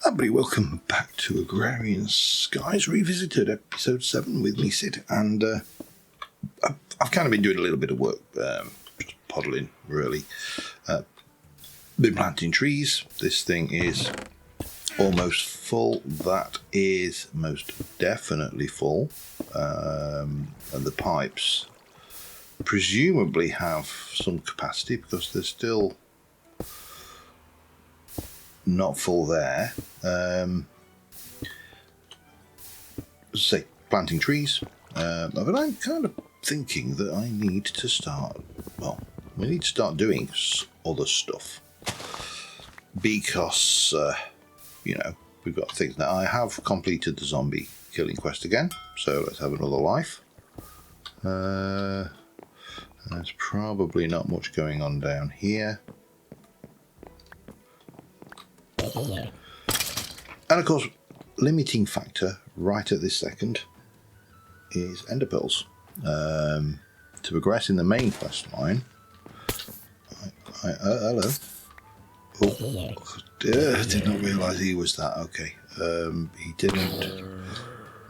Everybody, welcome back to Agrarian Skies Revisited, episode 7 with me, Sid. And I've kind of been doing a little bit of work, just poddling, really. Been planting trees. This thing is almost full. That is most definitely full. And the pipes presumably have some capacity because they're still not full there. Say planting trees, but I'm kind of thinking that I need to start. Well, we need to start doing other stuff because we've got things now. I have completed the zombie killing quest again, so let's have another life. There's probably not much going on down here. And of course, limiting factor right at this second is ender pearls. To progress in the main quest line. Hello. Oh, I did not realise he was that. Okay. He didn't.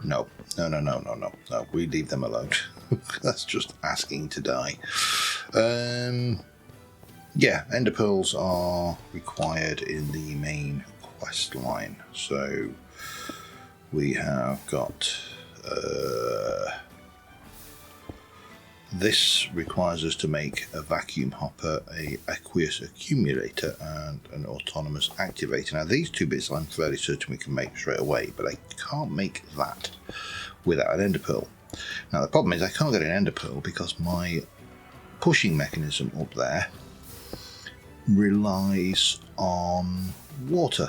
No. We leave them alone. That's just asking to die. Yeah, ender pearls are required in the main quest line. So we have got this requires us to make a vacuum hopper, a aqueous accumulator, and an autonomous activator. Now these two bits I'm fairly certain we can make straight away, but I can't make that without an ender pearl. Now the problem is I can't get an ender pearl because my pushing mechanism up there relies on water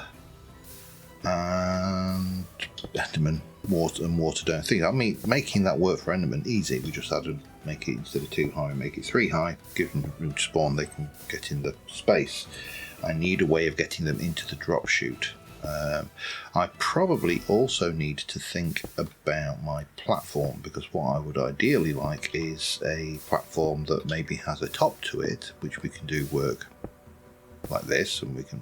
and Enderman water don't think. I mean, making that work for Enderman easy. We just had to make it, instead of 2 high, make it 3 high, give them room to spawn, they can get in the space. I need a way of getting them into the drop chute. I probably also need to think about my platform, because what I would ideally like is a platform that maybe has a top to it, which we can do work like this, and we can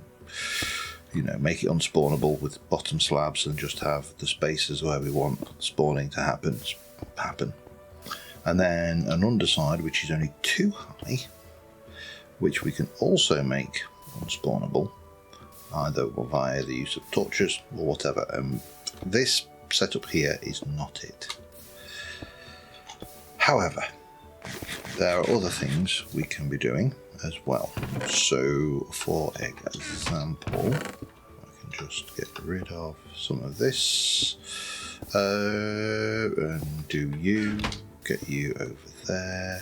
make it unspawnable with bottom slabs and just have the spaces where we want spawning to happen, and then an underside which is only 2 high, which we can also make unspawnable either via the use of torches or whatever. This setup here is not it. However, there are other things we can be doing as well. So for example, I can just get rid of some of this and get you over there,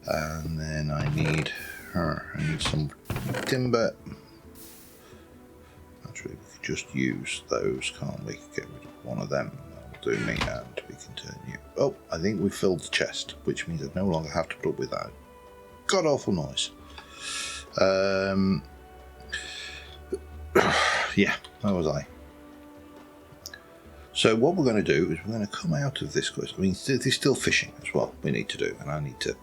and then I need some timber. Actually, we could just use those, can't we? Get rid of one of them. That'll do me, and we can turn you. Oh, I think we filled the chest, which means I no longer have to put up with that god awful noise. Yeah, where was I? So what we're going to do is we're going to come out of this quest. I mean, there's still fishing as well we need to do, and I need to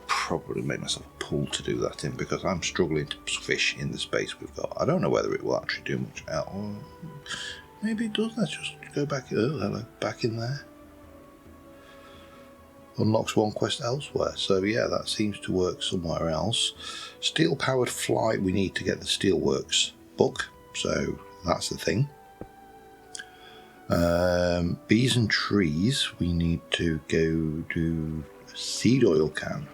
probably make myself a pool to do that in, because I'm struggling to fish in the space we've got. I don't know whether it will actually do much out, or maybe it does. Let's just go back. Oh, hello, back in there. Unlocks one quest elsewhere. So yeah, that seems to work somewhere else. Steel powered fly, we need to get the Steelworks book, so that's the thing. Bees and trees, we need to go do a seed oil can,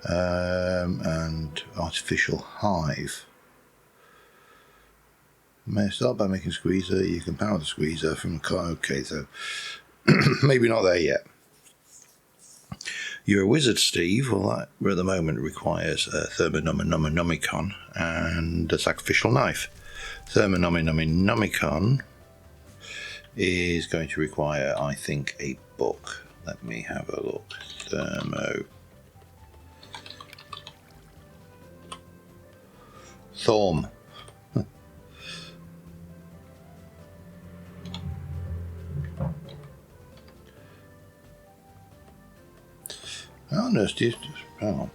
and artificial hive. May start by making a squeezer. You can power the squeezer from a car. Okay, so maybe not there yet. You're a wizard, Steve. Well, that at the moment requires a Thermonomicon and a sacrificial knife. Thermonomicon is going to require, I think, a book. Let me have a look. Thorm. Oh, no, Steve. Hang on.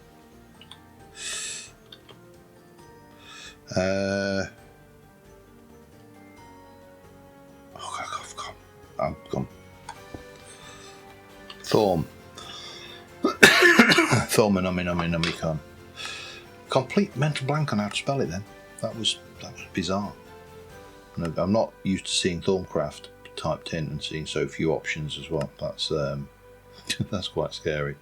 I'm gone. Thorm. Thormonomicon. Complete mental blank on how to spell it then. That was bizarre. No, I'm not used to seeing Thorncraft typed in and seeing so few options as well. That's that's quite scary.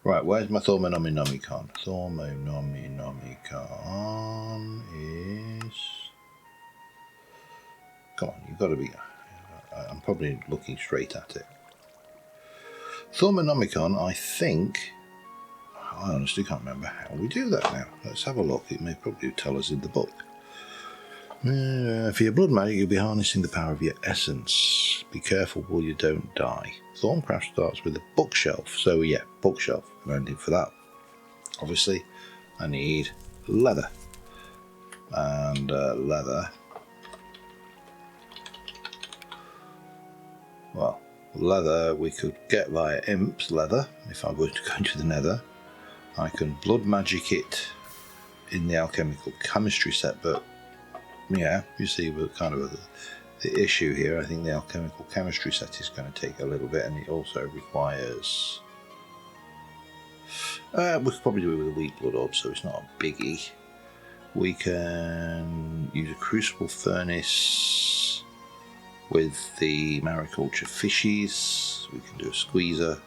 Right, where's my Thormonomicon? Thormonomicon is... Come on, you've got to be... I'm probably looking straight at it. Thormonomicon, I think... I honestly can't remember how we do that now. Let's have a look. It may probably tell us in the book. For your blood magic, you'll be harnessing the power of your essence. Be careful while you don't die. Thorncraft starts with a bookshelf. So yeah, bookshelf. I'm going for that. Obviously, I need leather. And leather... Well, leather we could get via Imp's leather, if I were to go into the nether. I can blood magic it in the alchemical chemistry set, but yeah, you see we're kind of the issue here. I think the alchemical chemistry set is going to take a little bit, and it also requires... we could probably do it with a weak blood orb, so it's not a biggie. We can use a crucible furnace with the mariculture fishes. We can do a squeezer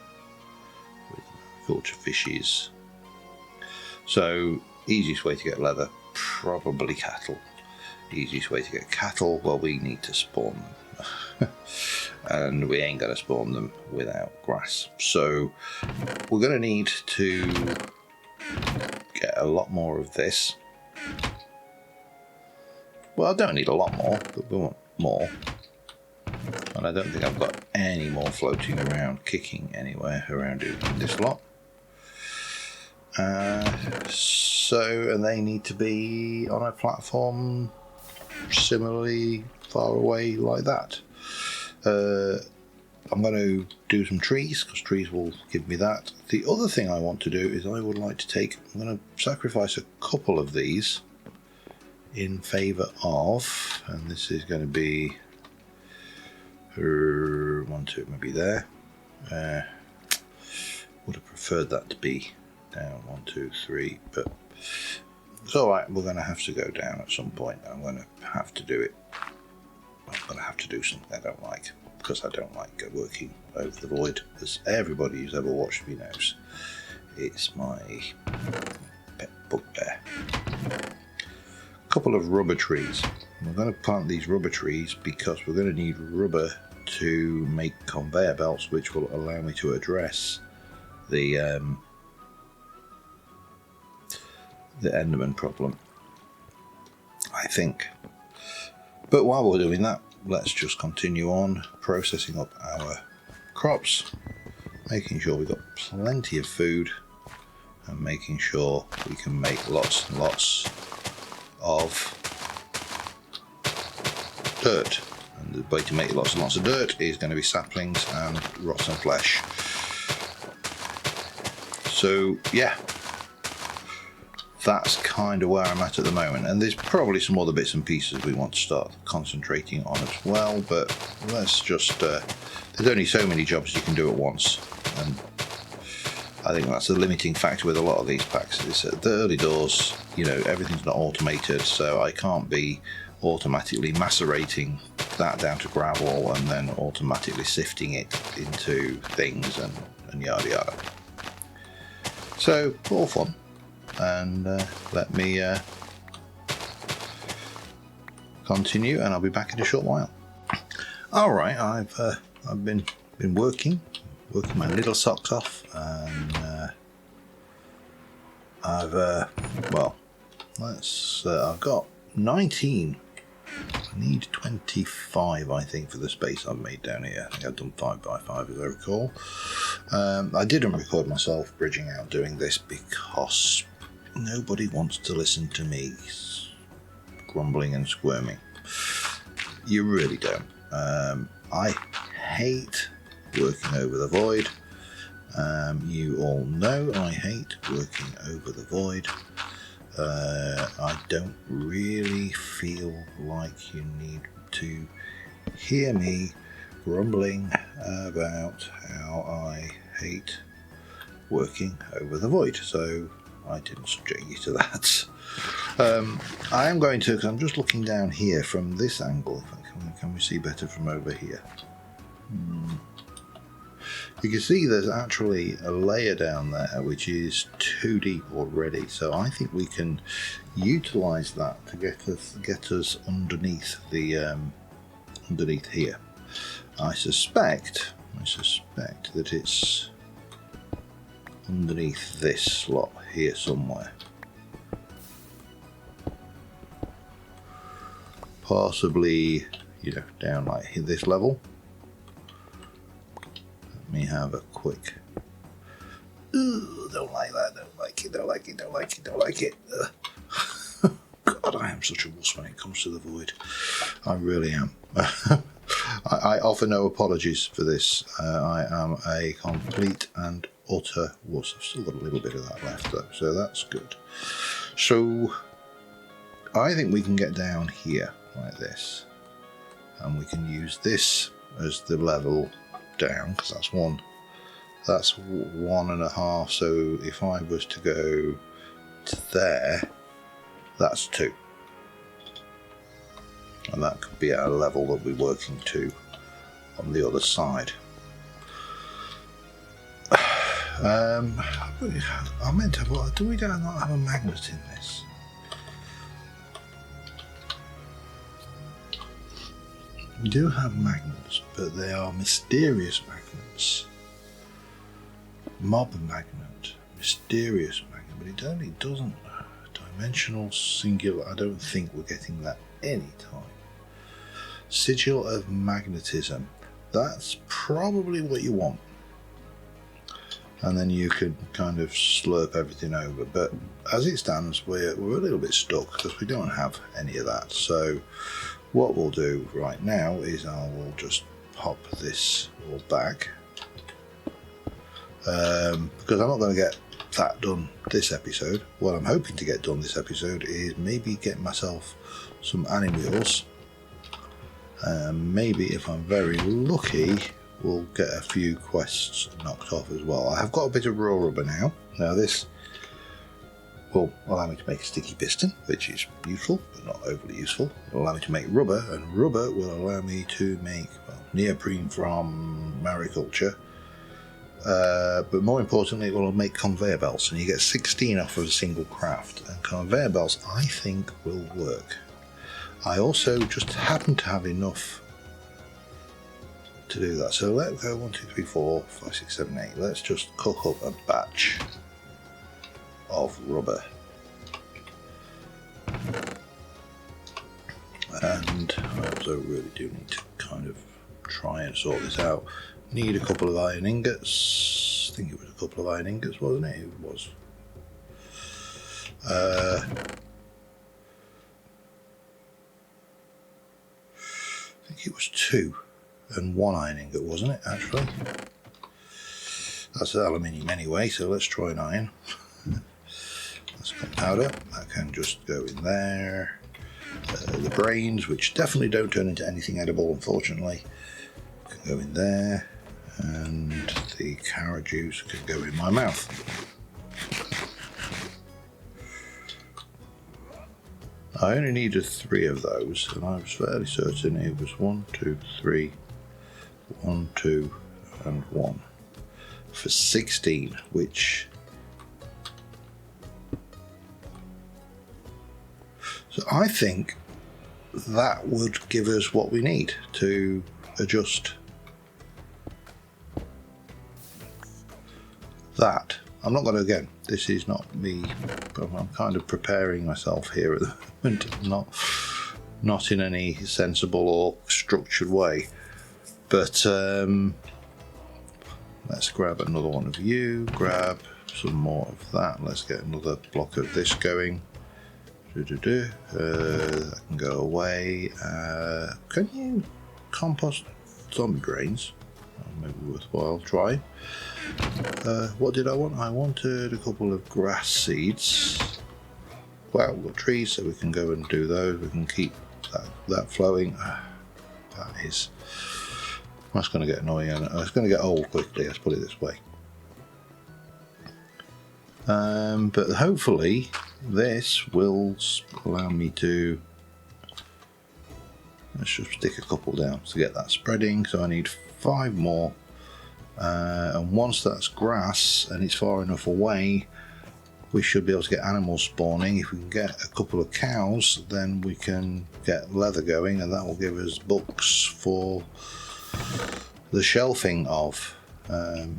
with mariculture fishes. So, easiest way to get leather, probably cattle. Easiest way to get cattle, well, we need to spawn them. And we ain't going to spawn them without grass. So, we're going to need to get a lot more of this. Well, I don't need a lot more, but we want more. And I don't think I've got any more floating around, kicking anywhere around in this lot. And they need to be on a platform similarly far away like that. I'm going to do some trees, because trees will give me that. The other thing I want to do is I would like to take... I'm going to sacrifice a couple of these in favour of... And this is going to be... 1, 2, maybe there. Would have preferred that to be down 1, 2, 3, but it's alright, we're going to have to go down at some point. I'm going to have to do it. I'm going to have to do something I don't like, because I don't like working over the void, as everybody who's ever watched me knows. It's my pet bugbear. A couple of rubber trees. We're going to plant these rubber trees because we're going to need rubber to make conveyor belts, which will allow me to address the Enderman problem, I think. But while we're doing that, let's just continue on processing up our crops, making sure we've got plenty of food, and making sure we can make lots and lots of dirt. And the way to make lots and lots of dirt is going to be saplings and rotten flesh. So yeah, that's kind of where I'm at the moment, and there's probably some other bits and pieces we want to start concentrating on as well, but let's just there's only so many jobs you can do at once, and I think that's a limiting factor with a lot of these packs. It's at the early doors, you know, everything's not automated, so I can't be automatically macerating that down to gravel and then automatically sifting it into things and yada yada. So all fun, and let me continue, and I'll be back in a short while. All right, I've been working my little socks off, and I've got 19. I need 25, I think, for the space I've made down here. I think I've done 5 by 5 as I recall. I didn't record myself bridging out doing this because nobody wants to listen to me grumbling and squirming. You really don't. I hate working over the void. You all know I hate working over the void. I don't really feel like you need to hear me grumbling about how I hate working over the void, so I didn't subject you to that. I am going to, because I'm just looking down here from this angle. Can we see better from over here? You can see there's actually a layer down there which is too deep already, so I think we can utilize that to get us underneath the underneath here. I suspect that it's underneath this slot here somewhere, possibly, you know, down like this level. Let me have a quick. Ooh, don't like that. Don't like it. Don't like it. Don't like it. Don't like it. God, I am such a wuss when it comes to the void. I really am. I offer no apologies for this. I am a complete and utter wuss. I've still got a little bit of that left though, so that's good. So I think we can get down here like this, and we can use this as the level down, because that's 1.5. So if I was to go to there, that's 2. And that could be at a level that we're working to on the other side. I meant to, well, do we not have a magnet in this? We do have magnets, but they are mysterious magnets. Mob magnet, mysterious magnet, but it doesn't. Dimensional singular, I don't think we're getting that any time. Sigil of magnetism, that's probably what you want. And then you could kind of slurp everything over, but as it stands, we're a little bit stuck because we don't have any of that. So what we'll do right now is I will just pop this all back, because I'm not going to get that done this episode. What I'm hoping to get done this episode is maybe get myself some animals. Maybe if I'm very lucky, we'll get a few quests knocked off as well. I have got a bit of raw rubber now. Now this will allow me to make a sticky piston, which is useful but not overly useful. It will allow me to make rubber, and rubber will allow me to make, well, neoprene from mariculture. But more importantly, it will make conveyor belts, and you get 16 off of a single craft, and conveyor belts I think will work. I also just happen to have enough to do that, so let's go 1, 2, 3, 4, 5, 6, 7, 8. Let's just cook up a batch of rubber, and I also really do need to kind of try and sort this out. Need a couple of iron ingots. I think it was a couple of iron ingots, wasn't it? It was. I think it was 2 and 1 iron ingot, wasn't it, actually? That's aluminium anyway, so let's try an iron. That's gunpowder. That can just go in there. The brains, which definitely don't turn into anything edible, unfortunately, can go in there. And the carrot juice can go in my mouth. I only needed 3 of those, and I was fairly certain it was 1, 2, 3, 1, 2, and 1 for 16, which, so I think that would give us what we need to adjust that. I'm not going to, again, this is not me, but I'm kind of preparing myself here at the moment, not in any sensible or structured way. But let's grab another one of you, grab some more of that. Let's get another block of this going. That can go away. Can you compost zombie grains? Maybe worthwhile trying. What did I want? I wanted a couple of grass seeds. Well, we've got trees, so we can go and do those. We can keep that flowing. That is That's going to get annoying, and it's going to get old quickly, let's put it this way. But hopefully this will allow me to, let's just stick a couple down to get that spreading. So I need 5 more, and once that's grass and it's far enough away, we should be able to get animals spawning. If we can get a couple of cows, then we can get leather going, and that will give us books for the shelving of.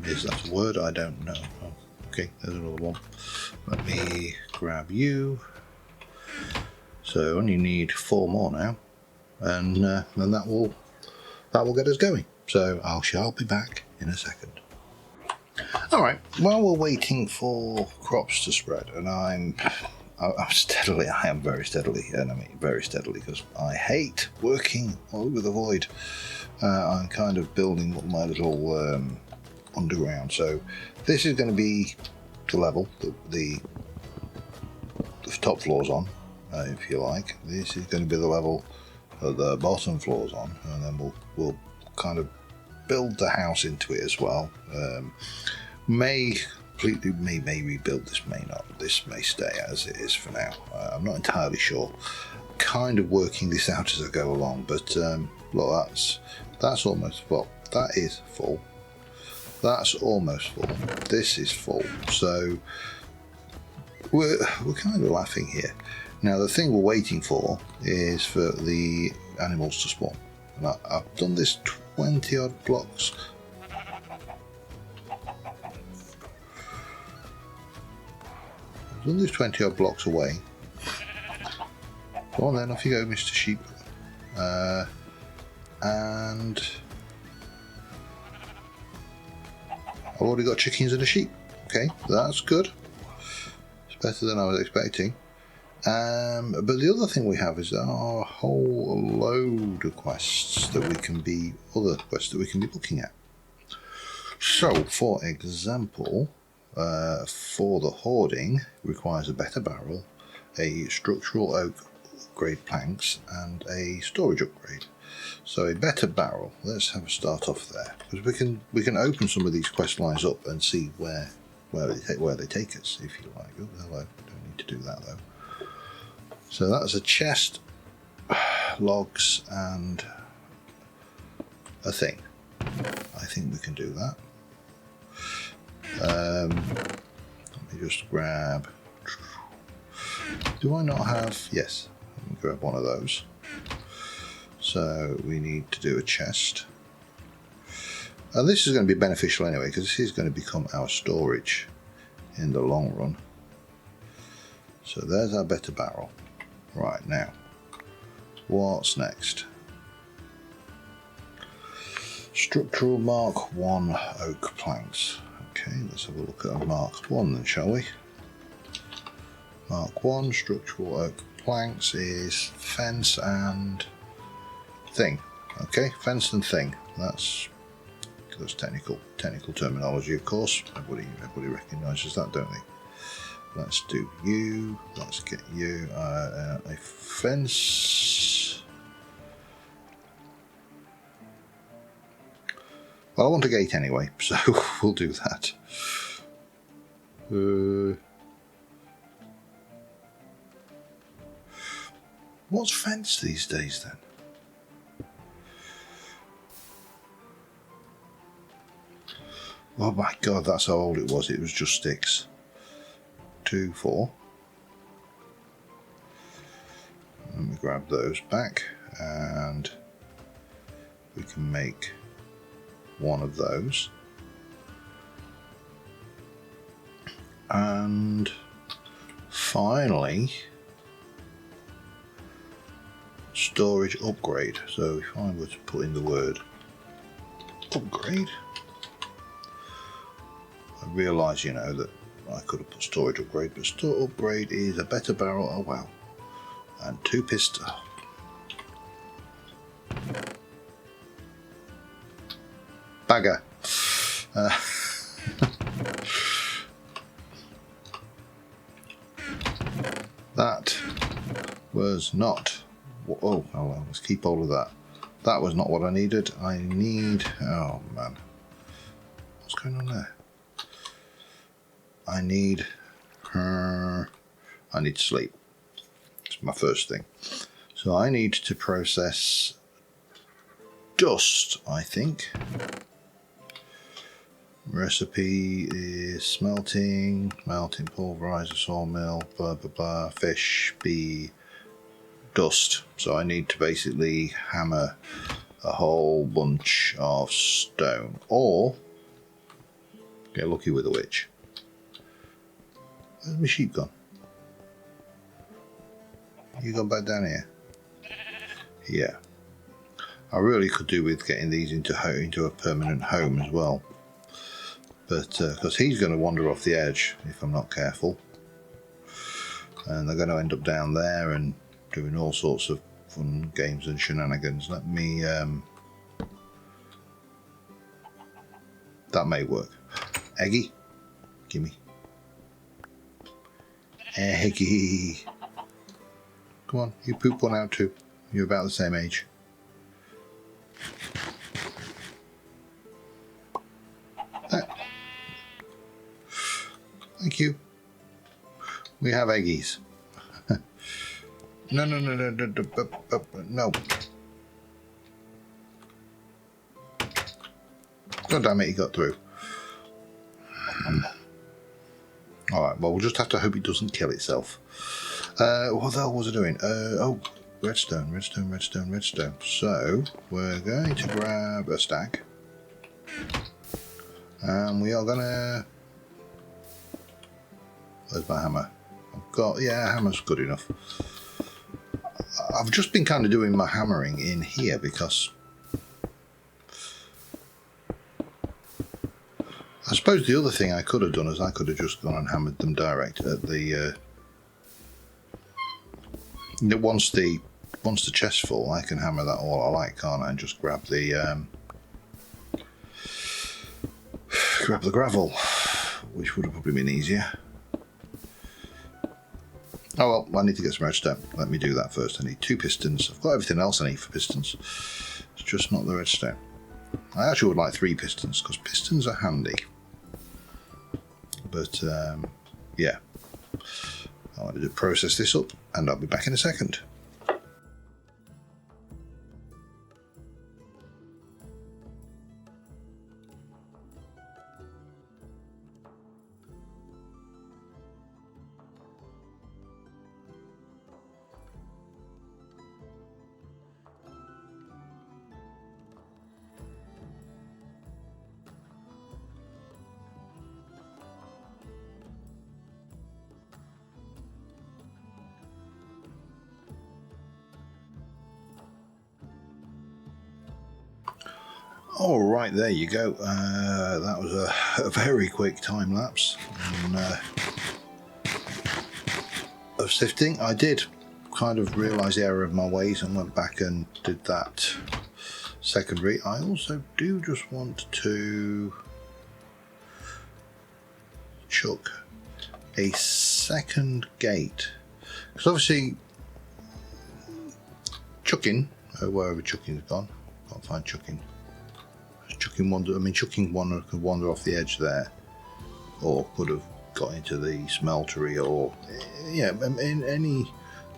Is that a word? I don't know. Oh, okay, there's another one. Let me grab you. So only need 4 more now, and then that will get us going. So I shall be back in a second. Alright, while we're waiting for crops to spread, and I am very steadily, and I mean very steadily, because I hate working over the void. I'm kind of building up my little underground. So this is going to be the level that the top floor's on, if you like. This is going to be the level that the bottom floor's on, and then we'll kind of build the house into it as well. May rebuild this, may not. This may stay as it is for now. I'm not entirely sure. Kind of working this out as I go along, but look, that's almost full. That is full. That's almost full. This is full. So we're kind of laughing here. Now the thing we're waiting for is for the animals to spawn. And I've done this 20 odd blocks. I've done this 20 odd blocks away. Go on then, off you go, Mr. Sheep. And I've already got chickens and a sheep. Okay, that's good. It's better than I was expecting. But the other thing we have is a whole load of quests that we can be, other quests that we can be looking at. So, for example, for the hoarding, requires a better barrel, a structural oak upgrade planks, and a storage upgrade. So a better barrel. Let's have a start off there, because we can open some of these quest lines up and see where they take us, if you like. Oh, hello. Don't need to do that though. So that's a chest, logs, and a thing. I think we can do that. Let me just grab. Do I not have? Yes, let me grab one of those. So we need to do a chest. And this is going to be beneficial anyway, because this is going to become our storage in the long run. So there's our better barrel. Right, now, what's next? Structural Mark 1 oak planks. Okay, let's have a look at a Mark 1 then, shall we? Mark 1 structural oak planks is fence and thing. Okay, fence and thing. That's technical terminology, of course. Everybody recognises that, don't they? Let's do you. Let's get you a fence. Well, I want a gate anyway, so we'll do that. What's fence these days then? Oh my god, that's how old it was. It was just sticks. 2, 4. Let me grab those back, and we can make one of those. And finally, storage upgrade. So if I were to put in the word upgrade, I realise, you know, that I could have put storage upgrade, but store upgrade is a better barrel. Oh wow. And 2 pistols. Bagger. That was not. Oh, well, let's keep all of that. That was not what I needed. I need... Oh, man. What's going on there? I need sleep. It's my first thing. So I need to process dust, I think. Recipe is smelting, pulverizer, sawmill, blah blah blah, fish, bee, dust. So I need to basically hammer a whole bunch of stone, or get lucky with a witch. Where's my sheep gone? You gone back down here? Yeah. I really could do with getting these into a permanent home as well. But because he's going to wander off the edge if I'm not careful. And they're going to end up down there and doing all sorts of fun games and shenanigans. Let me... that may work. Eggy, gimme. Eggy. Come on, you poop one out too. You're about the same age. Thank you. We have eggies. No. No. God damn it, he got through. Alright, well, we'll just have to hope it doesn't kill itself. What the hell was I doing? Oh, redstone. So, we're going to grab a stack. And we are gonna... Where's my hammer? Hammer's good enough. I've just been kind of doing my hammering in here because I suppose the other thing I could have done is I could have just gone and hammered them direct at the once the chest's full, I can hammer that all I like, can't I? And just grab the gravel, which would have probably been easier. Oh well, I need to get some redstone. Let me do that first. I need 2 pistons. I've got everything else I need for pistons. It's just not the redstone. I actually would like 3 pistons, because pistons are handy. But, yeah. I wanted to process this up, and I'll be back in a second. All right, there you go. That was a very quick time lapse of sifting. I did kind of realise the error of my ways and went back and did that secondary. I also do just want to chuck a second gate, because obviously chucking, wherever chucking's gone, can't find chucking. Chucking one could wander off the edge there, or could have got into the smeltery, or in any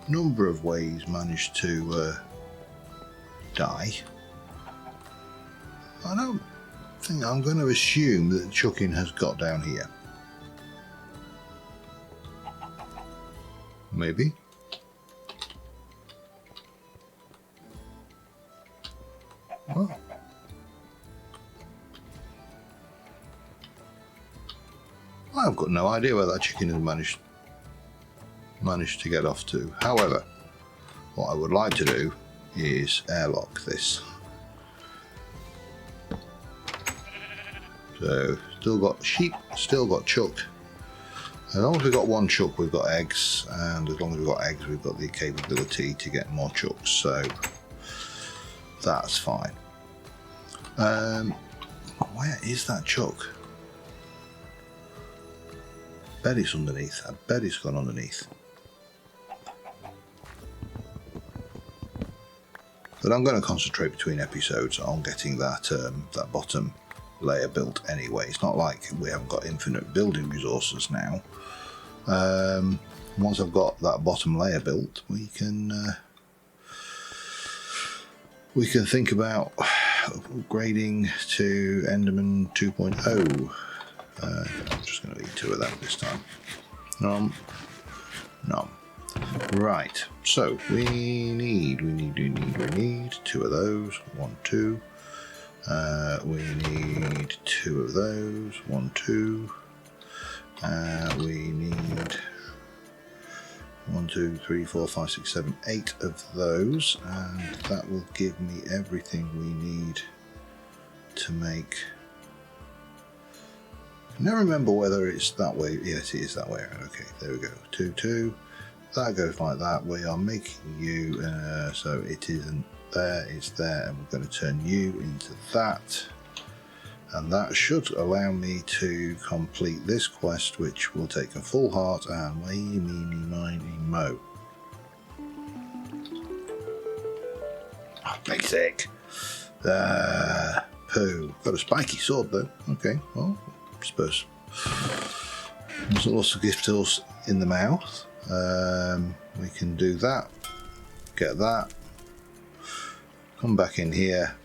number of ways managed to die. I don't think I'm going to assume that chucking has got down here. Maybe. Well. I've got no idea where that chicken has managed to get off to. However, what I would like to do is airlock this. So, still got sheep, still got chuck. As long as we've got 1 chuck, we've got eggs, and as long as we've got eggs, we've got the capability to get more chucks. So, that's fine. Where is that chuck? I bet it's underneath. I bet it's gone underneath. But I'm going to concentrate between episodes on getting that that bottom layer built anyway. It's not like we haven't got infinite building resources now. Once I've got that bottom layer built, we can think about upgrading to Enderman 2.0. I'm just going to eat 2 of them this time. Nom. Right, so we need 2 of those. 1, 2. We need 2 of those. 1, 2. We need 1, 2, 3, 4, 5, 6, 7, 8 of those, and that will give me everything we need to make. I never remember whether it's that way. Yes, it is that way. Okay, there we go. 2, 2. That goes like that. We are making you, so it isn't there, it's there, and we're going to turn you into that. And that should allow me to complete this quest, which will take a full heart and way meeny miny mo. Oh, basic. Poo. Got a spiky sword though. Okay, well, I suppose. There's also gift tools in the mouth. We can do that. Get that. Come back in here.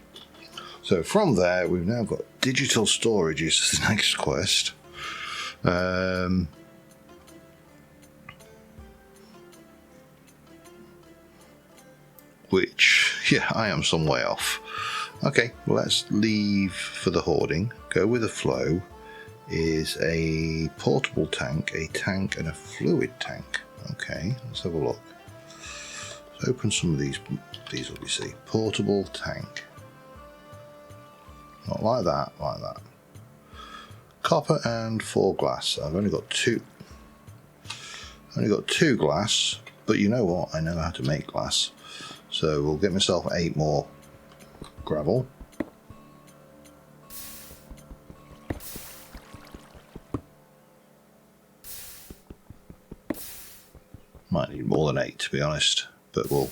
So from there, we've now got digital storage is the next quest. Which, yeah, I am some way off. Okay, well, let's leave for the hoarding. Go with the flow is a portable tank, a tank, and a fluid tank. Okay, let's have a look. Let's open some of these will be see. Portable tank. Not like that, like that. Copper and 4 glass. I've only got 2. Only got 2 glass, but you know what? I know how to make glass. So we'll get myself 8 more gravel. Might need more than 8 to be honest, but we'll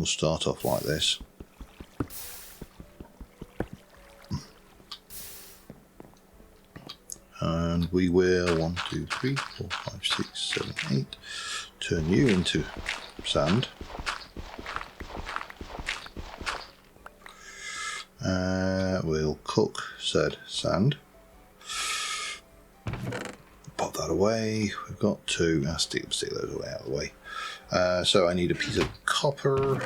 start off like this. And we will 1, 2, 3, 4, 5, 6, 7, 8 turn you into sand. We'll cook said sand. Pop that away. We've got 2. I'll stick those away out of the way. So I need a piece of copper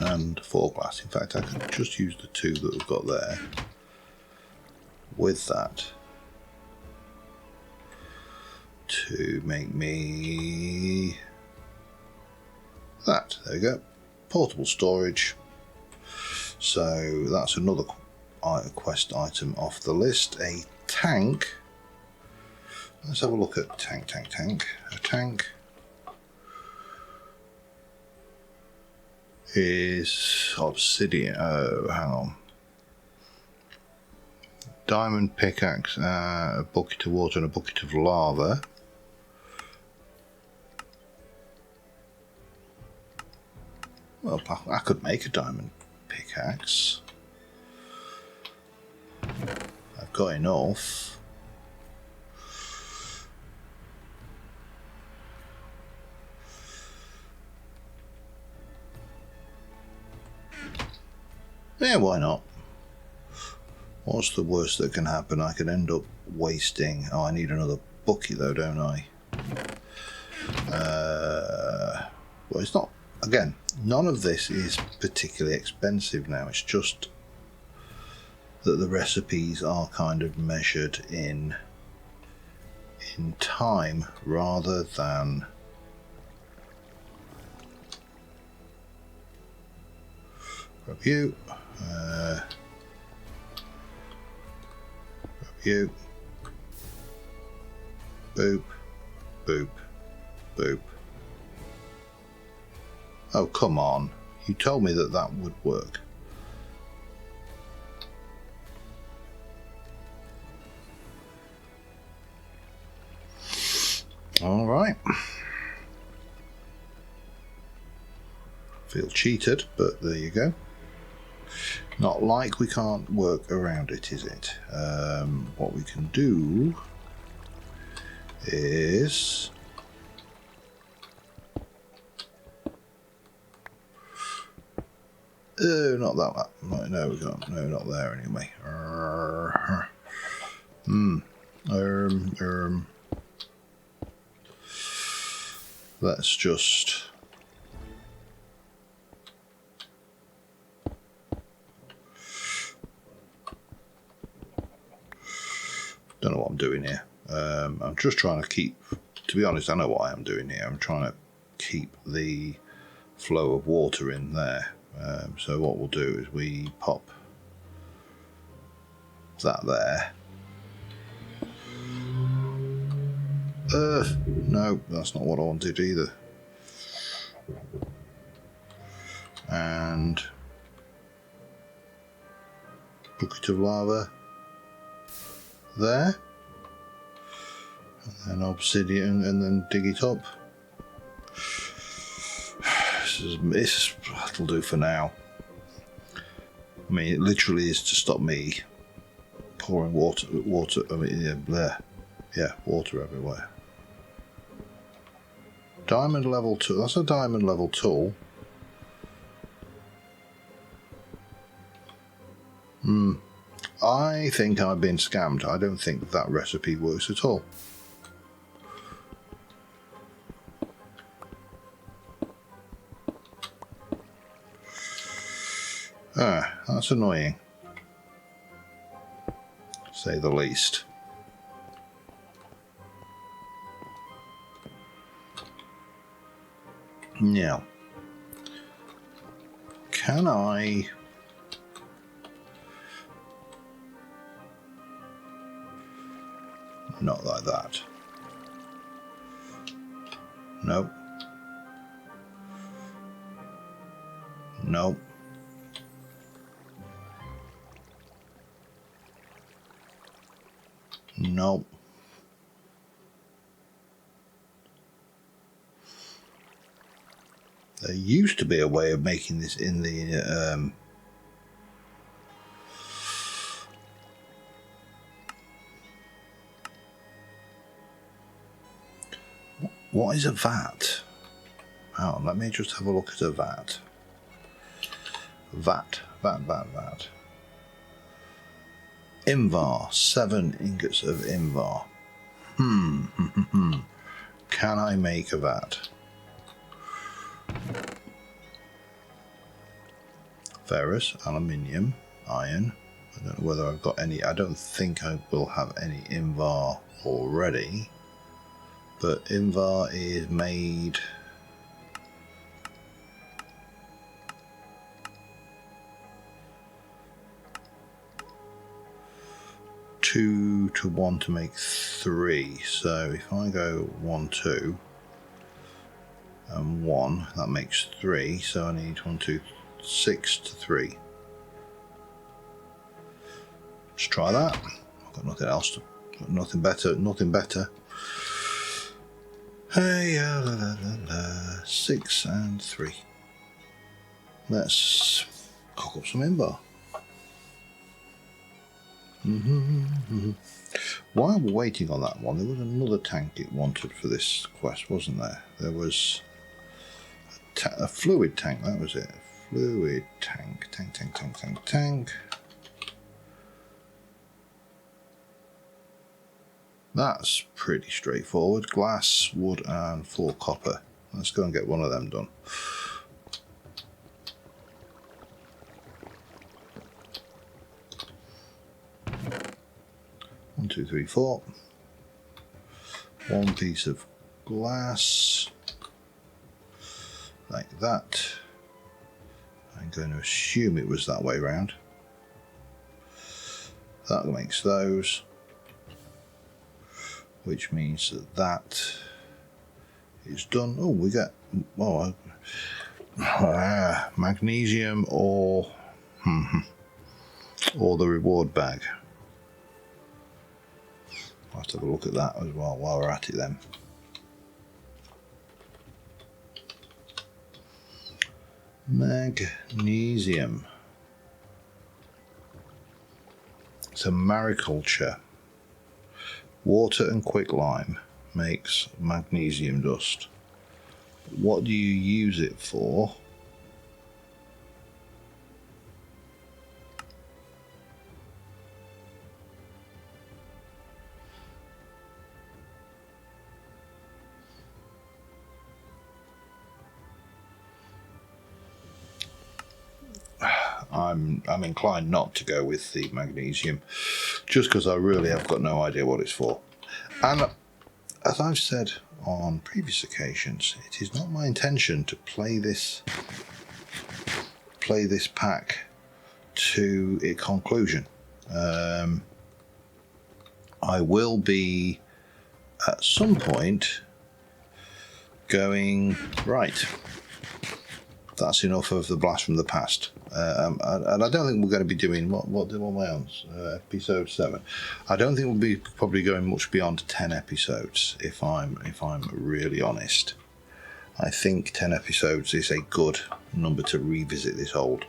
and 4 glass. In fact, I can just use the 2 that we've got there with that to make me that. There we go. Portable storage. So that's another quest item off the list. A tank. Let's have a look at tank. A tank is obsidian. Oh, hang on. Diamond pickaxe, a bucket of water and a bucket of lava. Well, I could make a diamond pickaxe. I've got enough. Yeah, why not? What's the worst that can happen? I could end up wasting... Oh, I need another bucket though, don't I? Well, it's not... Again, none of this is particularly expensive now. It's just that the recipes are kind of measured in time rather than... Grab you. Grab you. Boop. Boop. Boop. Oh, come on. You told me that that would work. All right. Feel cheated, but there you go. Not like we can't work around it, is it? What we can do is not that. No, we can't. No, not there anyway. Let's just. Don't know what I'm doing here. I'm just trying to keep. To be honest, I know what I am doing here. I'm trying to keep the flow of water in there. So what we'll do is we pop that there. No, that's not what I wanted either. And bucket of lava there, and then obsidian, and then dig it up. That'll do for now. I mean, it literally is to stop me pouring water. I mean, water everywhere. Diamond level 2. That's a diamond level tool. I think I've been scammed. I don't think that recipe works at all. That's annoying, to say the least. Now, can I... Not like that. Nope. Nope. Nope. There used to be a way of making this in the what is a vat? Oh, let me just have a look at a vat. Vat. Invar, 7 ingots of invar. Can I make a vat? Ferrous, aluminium, iron. I don't know whether I've got any. I don't think I will have any invar already. But invar is made. Two to 1 to make 3. So if I go 1, 2 and 1, that makes 3. So I need 1, 2, 6 to 3. Let's try that. I've got nothing else to, nothing better. Hey, 6 and 3. Let's cook up some invar. While we're waiting on that one, there was another tank it wanted for this quest, wasn't there? There was a fluid tank, that was it. Fluid tank. That's pretty straightforward. Glass, wood and 4 copper. Let's go and get one of them done. One, 2, 3, 4. 1 piece of glass, like that. I'm going to assume it was that way round. That makes those, which means that that is done. Oh, we get magnesium or the reward bag. I'll have to have a look at that as well while we're at it then. Magnesium. So mariculture. Water and quicklime makes magnesium dust. What do you use it for? I'm inclined not to go with the magnesium, just because I really have got no idea what it's for. And as I've said on previous occasions, it is not my intention to play this pack to its conclusion. I will be at some point going, right, that's enough of the blast from the past. And I don't think we're going to be doing what am I on? Episode 7. I don't think we'll be probably going much beyond 10 episodes. If I'm really honest, I think 10 episodes is a good number to revisit this old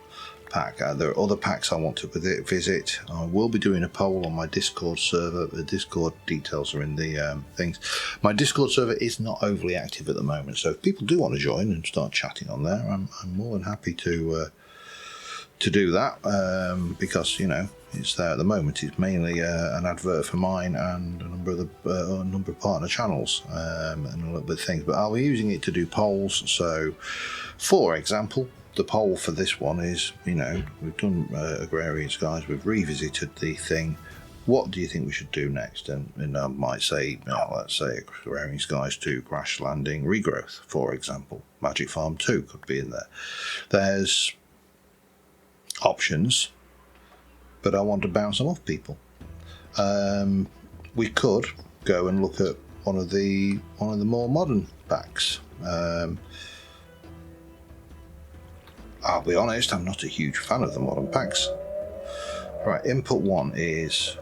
pack. There are other packs I want to visit. I will be doing a poll on my Discord server. The Discord details are in the things. My Discord server is not overly active at the moment, so if people do want to join and start chatting on there, I'm more than happy to do that, because it's there at the moment. It's mainly an advert for mine and a number of partner channels, and a little bit of things, but I'll be using it to do polls. So for example, the poll for this one is, we've done Agrarian Skies, we've revisited the thing, what do you think we should do next? And I might say, let's say Agrarian Skies 2 Crash Landing Regrowth, for example. Magic Farm 2 could be in there. There's options, but I want to bounce them off people. We could go and look at one of the more modern packs. I'll be honest, I'm not a huge fan of the modern packs. Right, input 1 is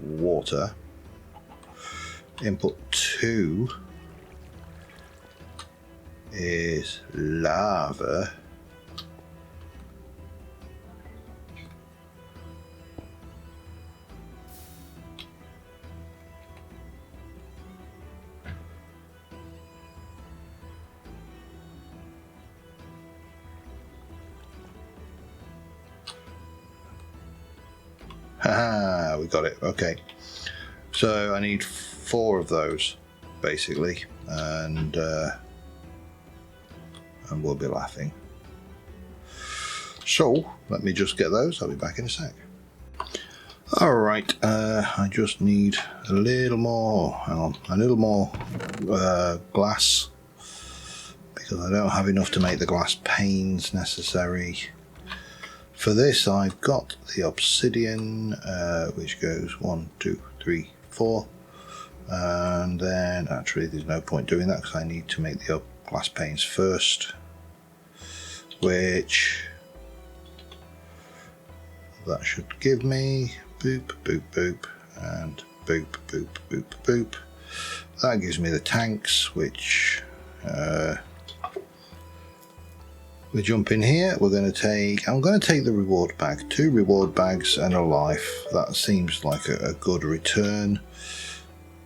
water. Input 2 is lava. Haha, we got it. Okay, so I need 4 of those basically, and we'll be laughing. So let me just get those. I'll be back in a sec. All right, I just need a little more. Hang on, a little more glass, because I don't have enough to make the glass panes necessary. For this, I've got the obsidian, which goes 1, 2, 3, 4, and then actually there's no point doing that because I need to make the glass panes first, which that should give me boop, boop, boop, and boop, boop, boop, boop. That gives me the tanks, which we jump in here. I'm going to take the reward bag, 2 reward bags and a life. That seems like a good return.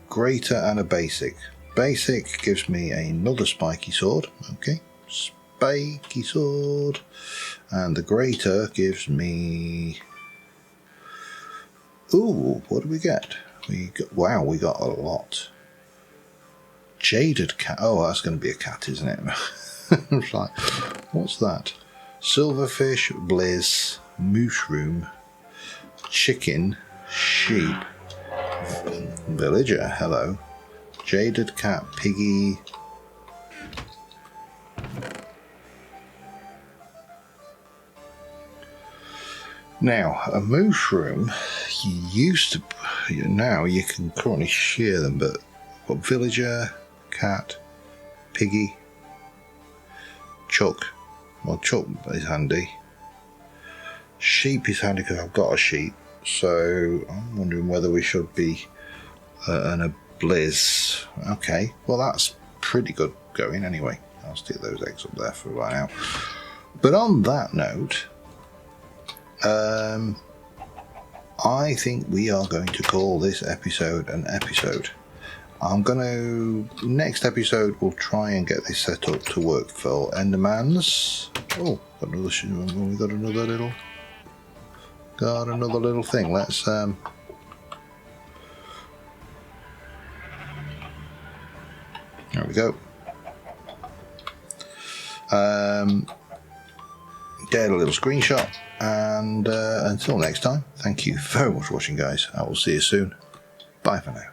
Greater and a basic. Basic gives me another spiky sword. Okay, spiky sword. And the greater gives me, ooh, what do we get? Wow, we got a lot. Jaded cat. Oh, that's going to be a cat, isn't it? It's like, what's that? Silverfish, blizz, mushroom, chicken, sheep, villager, hello, jaded cat, piggy. Now, a mushroom, now you can currently shear them, but villager, cat, piggy, chuck. Well, chuck is handy. Sheep is handy because I've got a sheep. So I'm wondering whether we should be and a blizz. Okay, well that's pretty good going anyway. I'll stick those eggs up there for a while. But on that note, I think we are going to call this episode an episode. I'm going to, next episode, we'll try and get this set up to work for Endermans. Oh, got another little thing. Let's, there we go. Get a little screenshot, and until next time, thank you very much for watching, guys. I will see you soon. Bye for now.